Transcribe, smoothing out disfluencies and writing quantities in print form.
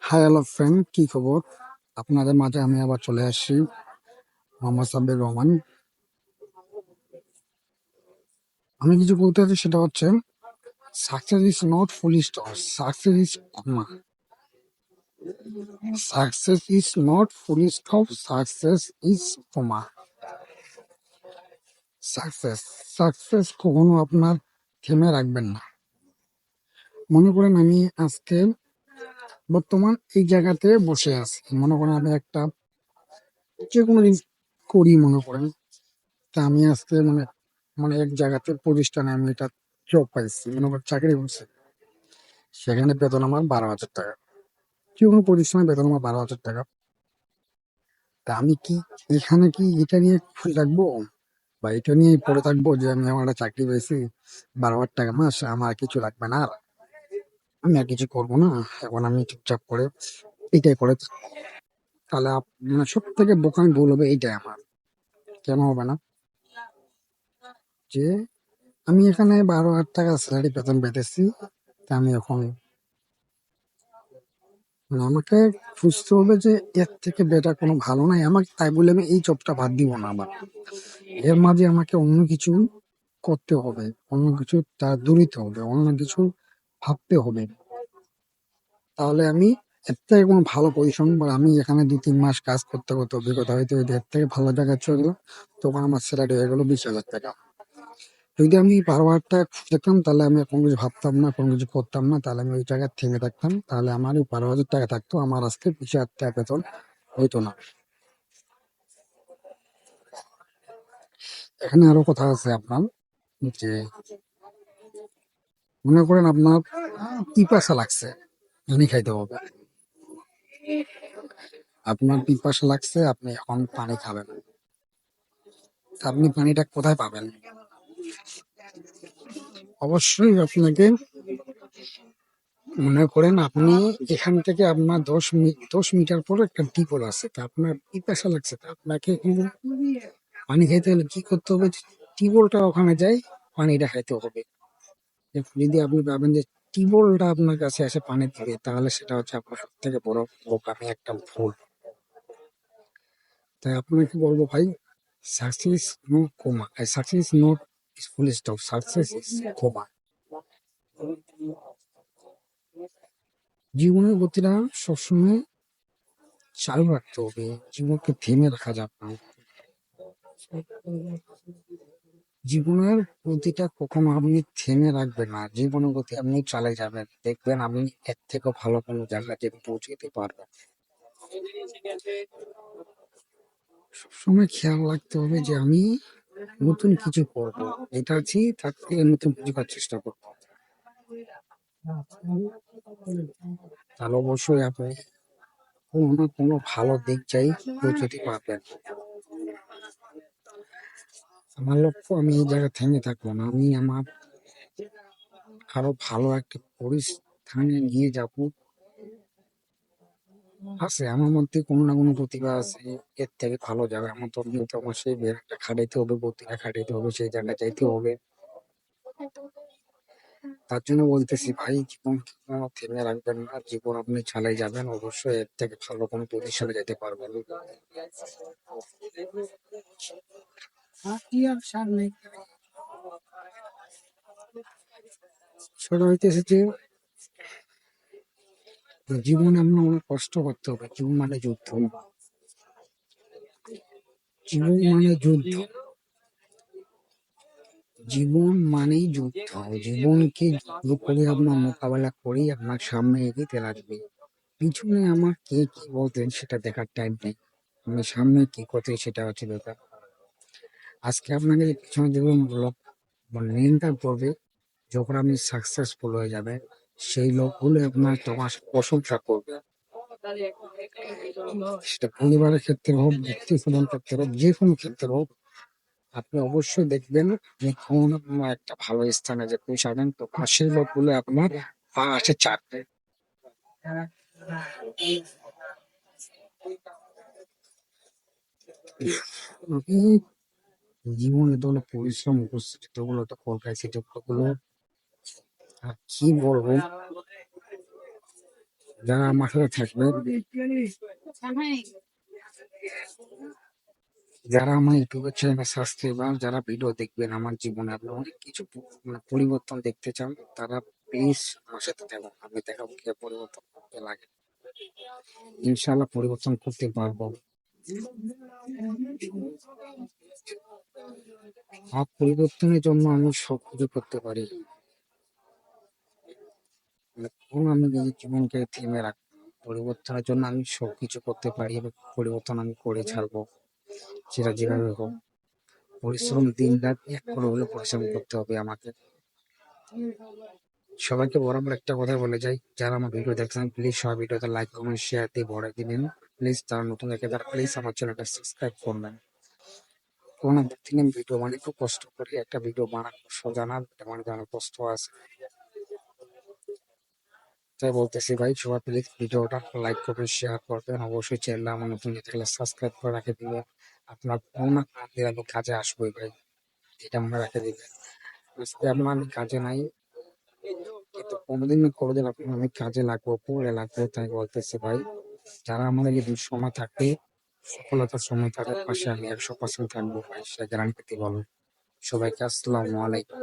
Hi hello friend, কি খবর? আপনাদের মাঝে আমি আবার চলে আসছি। মোহাম্মদ সাব্বির রহমান। আমি কিছু বলতে চাচ্ছি, সেটা হচ্ছে success is not full stop, success is comma. Success is not full stop, success is comma. Success success কখনো আপনার থেমে রাখবেন না। মনে করেন আমি আজকে বর্তমান এই জায়গাতে বসে আছি। মনে করেন আমি একটা যে কোনো জিনিস করি, মনে করেন তা আমি আজকে মানে মানে এক জায়গাতে প্রতিষ্ঠানে আমি এটা জব পাইছি, মনে করেন চাকরি করছি। সেখানে বেতন আমার 12,000 টাকা। যে কোনো প্রতিষ্ঠানে বেতন আমার 12,000 টাকা। তা আমি কি এখানে কি এটা নিয়ে খুশি থাকবো, বা এটা নিয়ে পড়ে থাকবো যে আমি আমার একটা চাকরি পেয়েছি, 12,000 টাকা মাস, আমার আর কিছু লাগবে না, আর আমি আর কিছু করবো না, এখন আমি চুপচাপ করে এটাই করে থাকবো? তাহলে মানে সব থেকে বোকামি ভুল হবে এইটাই আমার। কেন হবে না? যে আমি এখানে 12,000 টাকা স্যালারি বেতন পেতেছি, তা আমি এখন মানে আমাকে খুঁজতে হবে যে এর থেকে বেটার কোনো ভালো নাই আমাকে, তাই বলে আমি এই জবটা বাদ দিব না। আমার এর মাঝে আমাকে অন্য কিছু করতে হবে, অন্য কিছু তার দূরিতে হবে, অন্য কিছু ভাবতে হবে। তাহলে আমি এর থেকে কোনো ভালো পজিশন, বা আমি এখানে 2-3 মাস কাজ করতে করতে অভিজ্ঞতা হইতে হইতে এর থেকে ভালো জায়গায় চলে গেলাম, তখন আমার স্যালারি হয়ে গেলো 20,000 টাকা। যদি আমি 12,000 টাকা দেখতাম, তাহলে আমি কোনো কিছু ভাবতাম না, কোনো কিছু করতাম না, তাহলে আমি ওই জায়গায় থেমে থাকতাম, তাহলে আমার ওই 12,000 টাকা থাকতো, আমার আজকে 20,000 টাকা বেতন হইতো না। এখানে আরো কথা আছে আপনার, যে মনে করেন আপনার পিপাসা লাগছে, পানি খাইতে হবে। আপনার পিপাসা লাগছে, আপনি এখন পানি খাবেন। তা আপনি পানিটা কোথায় পাবেন? অবশ্যই আপনাকে মনে করেন আপনি এখান থেকে আপনার 10 মিটার পরে একটা টিউবওয়েল আছে, তা আপনার পিপাসা লাগছে, তা আপনাকে কিন্তু পানি খাইতে হলে কি করতে হবে? টিউবওয়েলটা ওখানে যাই, পানিটা খাইতে হবে। যদি আপনি ভাবেন যে টিউবওয়েলটা আপনার কাছে এসে পানি দিবে, তাহলে সেটা হচ্ছে আপনার সব থেকে বড় বোকামি, একটা ভুল। তাই আপনাকে বলবো ভাই, success no comma, success not full stop, success is comma. জীবনের গতিটা সবসময় চালু রাখতে হবে, জীবনকে থেমে রাখা যাবে না। জীবনের গতিটা কখনো আপনি থেমে রাখবেন না, জীবনের গতি আপনি চালিয়ে যাবেন, দেখবেন আপনি এর থেকে ভালো কোনো জায়গায় যে পৌঁছতে পারবেন। সবসময় খেয়াল রাখতে হবে যে আমি নতুন কিছু করবো, এটা আছি তার থেকে নতুন কিছু করার চেষ্টা করবো। তাহলে অবশ্যই আপনি কোনো না কোনো ভালো দিক চাই পৌঁছতে পারবেন। আমার লক্ষ্য, আমি এই জায়গায় থেমে থাকবো না, আমি আমার আরো ভালো একটা পরিস্থানে নিয়ে যাব। আছে আমার মধ্যে কোনো না কোনো প্রতিভা আছে, এর থেকে ভালো জায়গা আমার তো নিতে আমার সেই মেহনতটা খাটাইতে হবে, গতিটা খাটাইতে হবে, সেই জায়গায় যাইতে হবে। তার জন্য বলতেছি ভাই, জীবন কখনো থেমে রাখবেন না, জীবন আপনি চালাই যাবেন, অবশ্যই এর থেকে ভালো কোনো পজিশনে যেতে পারবেন। সেটা হইতেছে যে জীবনে আপনার অনেক কষ্ট করতে হবে, জীবন মানে যুদ্ধ, জীবন মানে যুদ্ধ, জীবন মানেই যুদ্ধ। জীবনকে যুদ্ধ করে আপনার মোকাবেলা করেই আপনার সামনে এগিয়ে লাগবে। পিছনে আমার কে কি বলতেন সেটা দেখার টাইম নেই, আমি সামনে কি করতে সেটা হচ্ছে ব্যাপার। আজকে আপনাকে যে পিছনে যেগুলো লোক নিন্দা করবে, যখন আপনি সাকসেসফুল হয়ে যাবেন, সেই লোকগুলো আপনার তোমার প্রশংসা করবে। সেটা পরিবারের ক্ষেত্রে হোক, ব্যক্তি জীবন ক্ষেত্রে হোক, যে কোনো ক্ষেত্রে হোক, আপনি অবশ্যই দেখবেন যে কোনো না কোনো একটা ভালো স্থানে যে পৌঁছাবেন, তো পাশের লোকগুলো আপনার পাশে চাপবে। এই জীবনে যতগুলো পরিশ্রম করছি, যতগুলো তো কলকাছি, যতগুলো আর কি বলবো, যারা আমার সাথে থাকবে, যারা আমার ইউটিউবের চ্যানেল সাবস্ক্রাইবার, যারা ভিডিও দেখবেন, আমার জীবনে আপনি অনেক কিছু পরিবর্তন দেখতে চান, তারা প্লিজ আমার সাথে থাকুন। আমি দেখাবো কি পরিবর্তন করতে লাগে। ইনশাল্লাহ পরিবর্তন করতে পারবো। আর পরিবর্তনের জন্য আমি সবকিছু করতে পারি। কখনো আমি নিজের জীবনকে থেমে রাখবো না। পরিবর্তনের জন্য আমি সবকিছু করতে পারি এবং পরিবর্তন আমি করে ছাড়বো, সেটা যেভাবে হোক। পরিশ্রম দিন রাত এক করে হলে পরিশ্রম করতে হবে আমাকে। সবাইকে বরাবর একটা কথা বলে যাই, যারা আমার ভিডিও দেখছেন প্লিজ সব ভিডিওতে লাইক কমেন্ট শেয়ার দিয়ে ভরে দিবেন। প্লিজ তারা নতুন দেখে তারা প্লিজ আমার চ্যানেলটা সাবস্ক্রাইব করবেন। কারণ আমি প্রতিদিন ভিডিও মানে খুব কষ্ট করি, একটা ভিডিও বানানো সোজা না, এটা মানে অনেক কষ্ট আছে। তাই বলতেছি ভাই, সবাই প্লিজ ভিডিওটা লাইক করবেন, শেয়ার করবেন, অবশ্যই চ্যানেলটা আমার নতুন থাকলে সাবস্ক্রাইব করে রাখে দিবেন। আপনার কোনো না কোনো দিন আমি কাজে আসবোই ভাই, এটা মনে রাখে দিবেন। আজকে আপনার আমি কাজে নাই, কিন্তু কোনোদিন না কোনোদিন আপনার আমি কাজে লাগবো, পড়ে লাগবো। তাই বলতেছি ভাই, যারা আমাদের যদি সময় থাকে, সফলতার সময় তাদের পাশে আমি 100% থাকবো ভাই, সেটা গ্যারান্টি দিতে বলো। সবাইকে আসসালামু আলাইকুম।